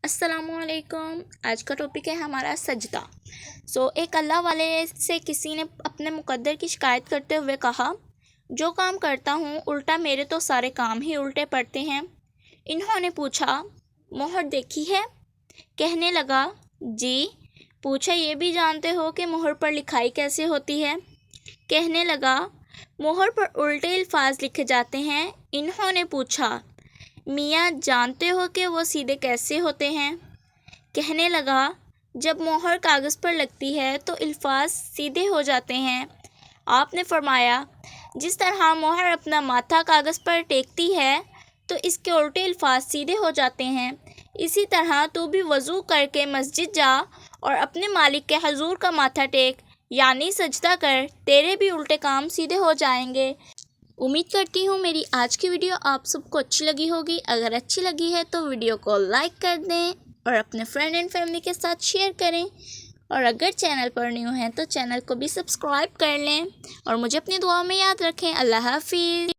السلام علیکم۔ آج کا ٹاپک ہے ہمارا سجدہ۔ ایک اللہ والے سے کسی نے اپنے مقدر کی شکایت کرتے ہوئے کہا، جو کام کرتا ہوں الٹا میرے تو سارے کام ہی الٹے پڑتے ہیں۔ انہوں نے پوچھا، مہر دیکھی ہے؟ کہنے لگا، جی۔ پوچھا، یہ بھی جانتے ہو کہ مہر پر لکھائی کیسے ہوتی ہے؟ کہنے لگا، مہر پر الٹے الفاظ لکھے جاتے ہیں۔ انہوں نے پوچھا، میاں جانتے ہو کہ وہ سیدھے کیسے ہوتے ہیں؟ کہنے لگا، جب مہر کاغذ پر لگتی ہے تو الفاظ سیدھے ہو جاتے ہیں۔ آپ نے فرمایا، جس طرح مہر اپنا ماتھا کاغذ پر ٹیکتی ہے تو اس کے الٹے الفاظ سیدھے ہو جاتے ہیں، اسی طرح تو بھی وضو کر کے مسجد جا اور اپنے مالک کے حضور کا ماتھا ٹیک، یعنی سجدہ کر، تیرے بھی الٹے کام سیدھے ہو جائیں گے۔ امید کرتی ہوں میری آج کی ویڈیو آپ سب کو اچھی لگی ہوگی۔ اگر اچھی لگی ہے تو ویڈیو کو لائک کر دیں اور اپنے فرینڈ اینڈ فیملی کے ساتھ شیئر کریں، اور اگر چینل پر نیو ہیں تو چینل کو بھی سبسکرائب کر لیں، اور مجھے اپنی دعاؤں میں یاد رکھیں۔ اللہ حافظ۔